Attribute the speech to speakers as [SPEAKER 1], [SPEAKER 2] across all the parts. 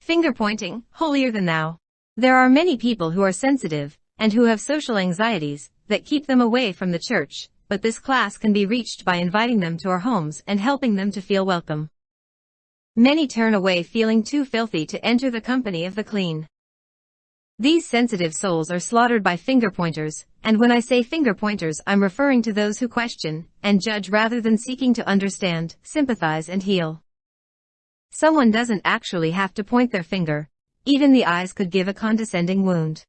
[SPEAKER 1] Finger pointing, holier than thou. There are many people who are sensitive, and who have social anxieties, that keep them away from the church, but this class can be reached by inviting them to our homes and helping them to feel welcome. Many turn away feeling too filthy to enter the company of the clean. These sensitive souls are slaughtered by finger pointers, and when I say finger pointers I'm referring to those who question and judge rather than seeking to understand, sympathize and heal. Someone doesn't actually have to point their finger. Even the eyes could give a condescending wound.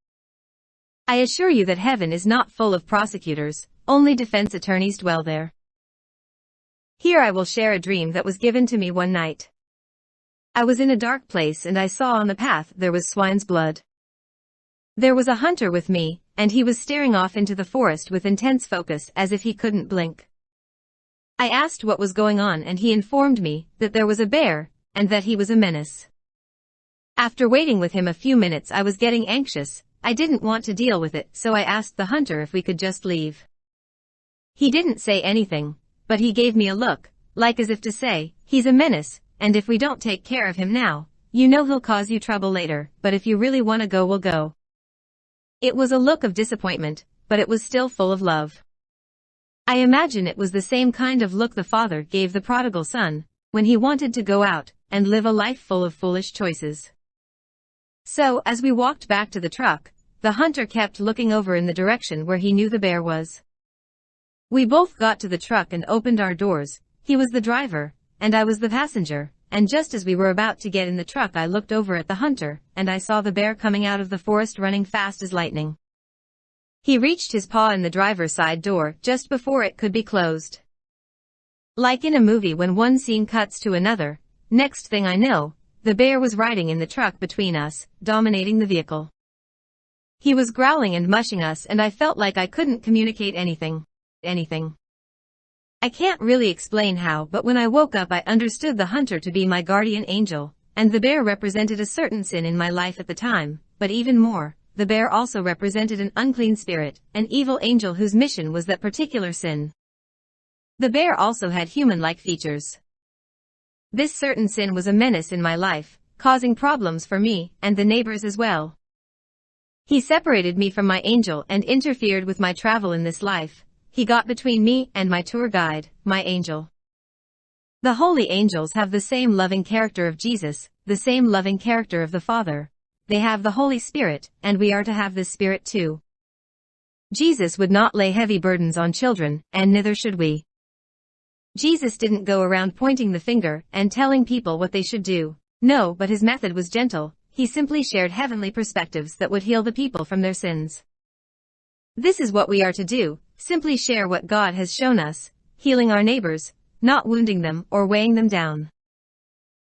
[SPEAKER 1] I assure you that heaven is not full of prosecutors, only defense attorneys dwell there. Here I will share a dream that was given to me one night. I was in a dark place and I saw on the path there was swine's blood. There was a hunter with me, and he was staring off into the forest with intense focus as if he couldn't blink. I asked what was going on and he informed me that there was a bear, and that he was a menace. After waiting with him a few minutes I was getting anxious. I didn't want to deal with it, so I asked the hunter if we could just leave. He didn't say anything, but he gave me a look, like as if to say, he's a menace, and if we don't take care of him now, you know he'll cause you trouble later, but if you really want to go we'll go. It was a look of disappointment, but it was still full of love. I imagine it was the same kind of look the father gave the prodigal son, when he wanted to go out and live a life full of foolish choices. So, as we walked back to the truck, the hunter kept looking over in the direction where he knew the bear was. We both got to the truck and opened our doors. He was the driver, and I was the passenger, and just as we were about to get in the truck I looked over at the hunter, and I saw the bear coming out of the forest running fast as lightning. He reached his paw in the driver's side door just before it could be closed. Like in a movie when one scene cuts to another, next thing I know, the bear was riding in the truck between us, dominating the vehicle. He was growling and mushing us and I felt like I couldn't communicate anything. I can't really explain how, but when I woke up I understood the hunter to be my guardian angel, and the bear represented a certain sin in my life at the time, but even more, the bear also represented an unclean spirit, an evil angel whose mission was that particular sin. The bear also had human-like features. This certain sin was a menace in my life, causing problems for me and the neighbors as well. He separated me from my angel and interfered with my travel in this life. He got between me and my tour guide, my angel. The holy angels have the same loving character of Jesus, the same loving character of the Father. They have the Holy Spirit, and we are to have this Spirit too. Jesus would not lay heavy burdens on children, and neither should we. Jesus didn't go around pointing the finger and telling people what they should do. No, but his method was gentle. He simply shared heavenly perspectives that would heal the people from their sins. This is what we are to do, simply share what God has shown us, healing our neighbors, not wounding them or weighing them down.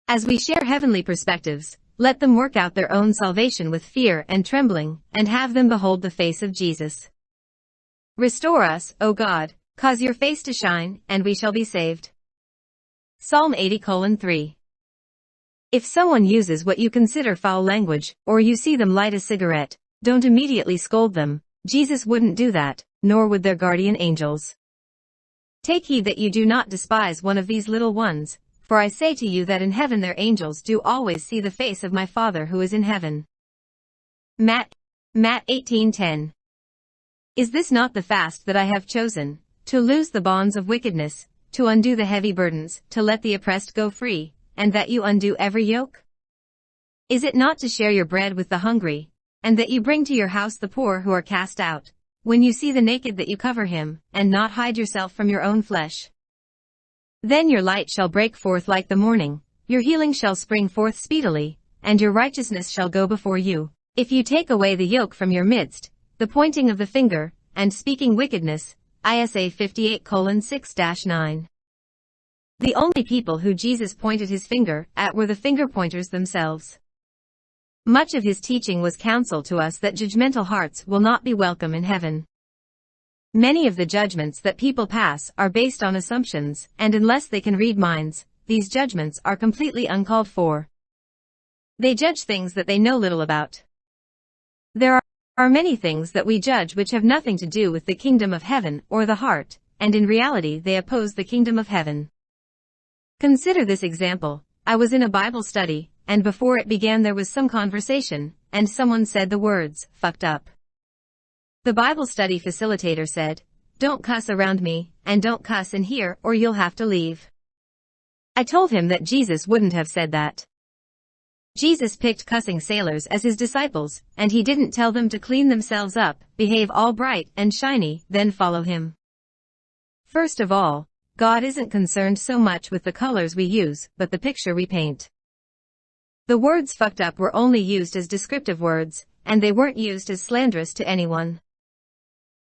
[SPEAKER 1] As we share heavenly perspectives, let them work out their own salvation with fear and trembling, and have them behold the face of Jesus. Restore us, O God, cause your face to shine, and we shall be saved. Psalm 80:3. If someone uses what you consider foul language, or you see them light a cigarette, don't immediately scold them. Jesus wouldn't do that, nor would their guardian angels. Take heed that you do not despise one of these little ones, for I say to you that in heaven their angels do always see the face of my Father who is in heaven. Matt 18:10. Is this not the fast that I have chosen, to loose the bonds of wickedness, to undo the heavy burdens, to let the oppressed go free, and that you undo every yoke? Is it not to share your bread with the hungry, and that you bring to your house the poor who are cast out, when you see the naked that you cover him, and not hide yourself from your own flesh? Then your light shall break forth like the morning, your healing shall spring forth speedily, and your righteousness shall go before you. If you take away the yoke from your midst, the pointing of the finger, and speaking wickedness, ISA 58:6-9. The only people who Jesus pointed his finger at were the finger pointers themselves. Much of his teaching was counsel to us that judgmental hearts will not be welcome in heaven. Many of the judgments that people pass are based on assumptions, and unless they can read minds, these judgments are completely uncalled for. They judge things that they know little about. There are many things that we judge which have nothing to do with the kingdom of heaven or the heart, and in reality they oppose the kingdom of heaven. Consider this example. I was in a Bible study, and before it began there was some conversation, and someone said the words, "fucked up." The Bible study facilitator said, "Don't cuss around me, and don't cuss in here or you'll have to leave." I told him that Jesus wouldn't have said that. Jesus picked cussing sailors as his disciples, and he didn't tell them to clean themselves up, behave all bright and shiny, then follow him. First of all, God isn't concerned so much with the colors we use, but the picture we paint. The words fucked up were only used as descriptive words, and they weren't used as slanderous to anyone.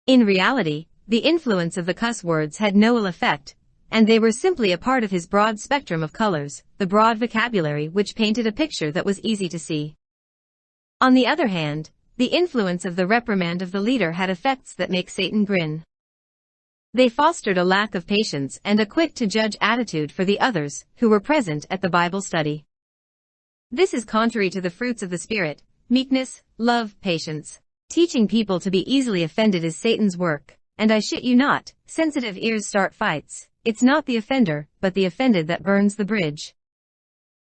[SPEAKER 1] In reality, the influence of the cuss words had no ill effect, and they were simply a part of his broad spectrum of colors, the broad vocabulary which painted a picture that was easy to see. On the other hand, the influence of the reprimand of the leader had effects that make Satan grin. They fostered a lack of patience and a quick-to-judge attitude for the others who were present at the Bible study. This is contrary to the fruits of the Spirit: meekness, love, patience. Teaching people to be easily offended is Satan's work, and I shit you not, sensitive ears start fights. It's not the offender, but the offended that burns the bridge.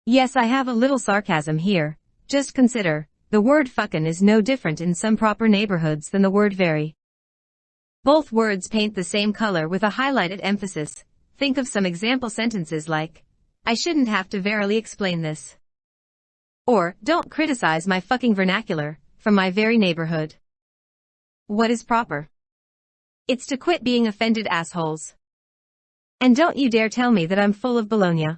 [SPEAKER 1] Yes, I have a little sarcasm here. Just consider, the word fuckin' is no different in some proper neighborhoods than the word very. Both words paint the same color with a highlighted emphasis. Think of some example sentences like, "I shouldn't have to verily explain this." Or, "Don't criticize my fucking vernacular, from my very neighborhood." What is proper? It's to quit being offended assholes. And don't you dare tell me that I'm full of baloney.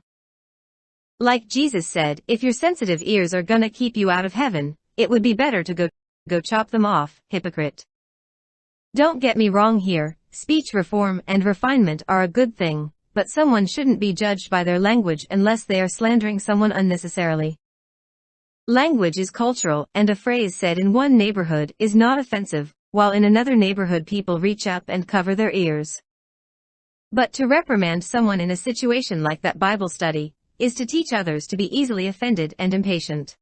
[SPEAKER 1] Like Jesus said, if your sensitive ears are gonna keep you out of heaven, it would be better to go chop them off, hypocrite. Don't get me wrong here, speech reform and refinement are a good thing, but someone shouldn't be judged by their language unless they are slandering someone unnecessarily. Language is cultural, and a phrase said in one neighborhood is not offensive, while in another neighborhood people reach up and cover their ears. But to reprimand someone in a situation like that Bible study is to teach others to be easily offended and impatient.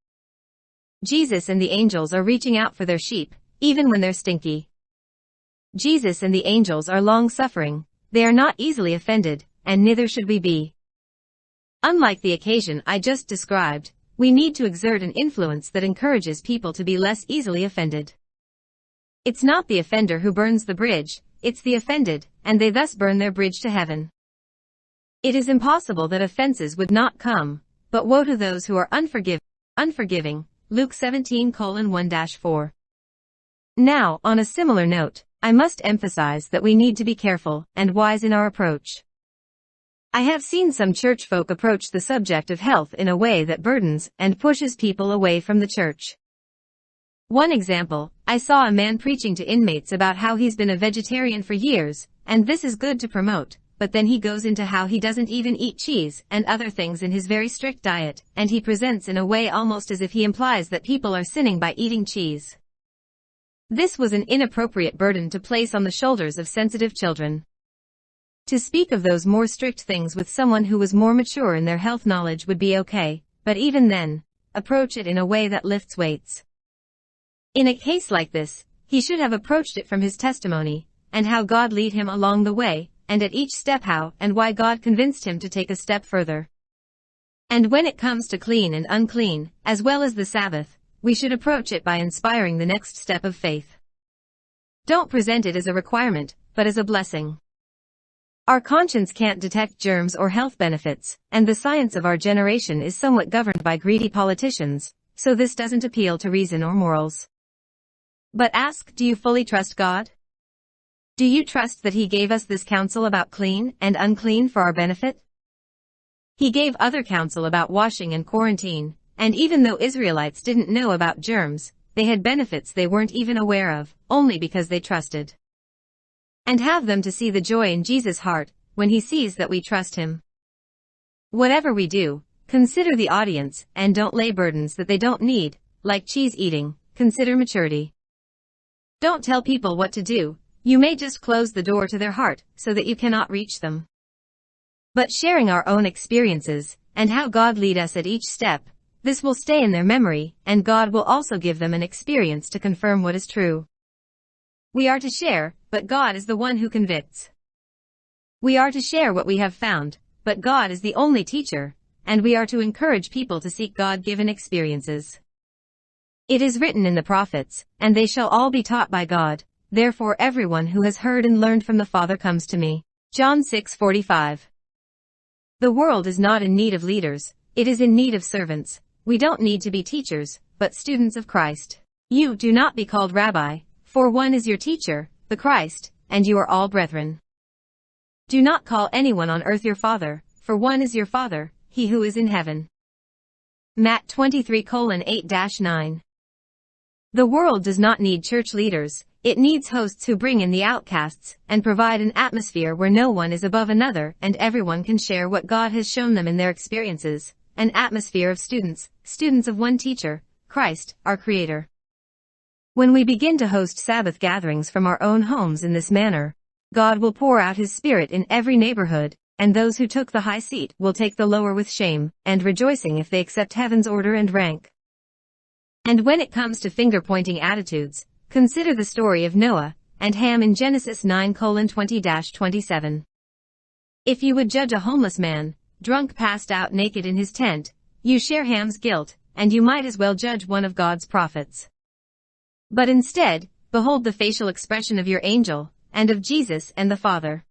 [SPEAKER 1] Jesus and the angels are reaching out for their sheep, even when they're stinky. Jesus and the angels are long-suffering, they are not easily offended, and neither should we be. Unlike the occasion I just described, we need to exert an influence that encourages people to be less easily offended. It's not the offender who burns the bridge, it's the offended, and they thus burn their bridge to heaven. It is impossible that offenses would not come, but woe to those who are unforgiving, Luke 17:1-4. Now, on a similar note, I must emphasize that we need to be careful and wise in our approach. I have seen some church folk approach the subject of health in a way that burdens and pushes people away from the church. One example, I saw a man preaching to inmates about how he's been a vegetarian for years, and this is good to promote, but then he goes into how he doesn't even eat cheese and other things in his very strict diet, and he presents in a way almost as if he implies that people are sinning by eating cheese. This was an inappropriate burden to place on the shoulders of sensitive children. To speak of those more strict things with someone who was more mature in their health knowledge would be okay, but even then, approach it in a way that lifts weights. In a case like this, he should have approached it from his testimony, and how God led him along the way, and at each step how and why God convinced him to take a step further. And when it comes to clean and unclean, as well as the Sabbath, we should approach it by inspiring the next step of faith. Don't present it as a requirement, but as a blessing. Our conscience can't detect germs or health benefits, and the science of our generation is somewhat governed by greedy politicians, so this doesn't appeal to reason or morals. But ask, do you fully trust God? Do you trust that He gave us this counsel about clean and unclean for our benefit? He gave other counsel about washing and quarantine, and even though Israelites didn't know about germs, they had benefits they weren't even aware of, only because they trusted. And have them to see the joy in Jesus' heart, when He sees that we trust Him. Whatever we do, consider the audience, and don't lay burdens that they don't need, like cheese eating, consider maturity. Don't tell people what to do, you may just close the door to their heart, so that you cannot reach them. But sharing our own experiences, and how God led us at each step, this will stay in their memory, and God will also give them an experience to confirm what is true. We are to share, but God is the one who convicts. We are to share what we have found, but God is the only teacher, and we are to encourage people to seek God-given experiences. It is written in the prophets, "And they shall all be taught by God. Therefore everyone who has heard and learned from the Father comes to me." John 6:45. The world is not in need of leaders, it is in need of servants. We don't need to be teachers, but students of Christ. You do not be called rabbi, for one is your teacher, the Christ, and you are all brethren. Do not call anyone on earth your father, for one is your Father, he who is in heaven. Matt 23:8-9. The world does not need church leaders, it needs hosts who bring in the outcasts, and provide an atmosphere where no one is above another and everyone can share what God has shown them in their experiences, an atmosphere of students of one teacher, Christ, our Creator. When we begin to host Sabbath gatherings from our own homes in this manner, God will pour out His Spirit in every neighborhood, and those who took the high seat will take the lower with shame and rejoicing if they accept heaven's order and rank. And when it comes to finger-pointing attitudes, consider the story of Noah and Ham in Genesis 9:20-27. If you would judge a homeless man, drunk passed out naked in his tent, you share Ham's guilt, and you might as well judge one of God's prophets. But instead, behold the facial expression of your angel, and of Jesus and the Father.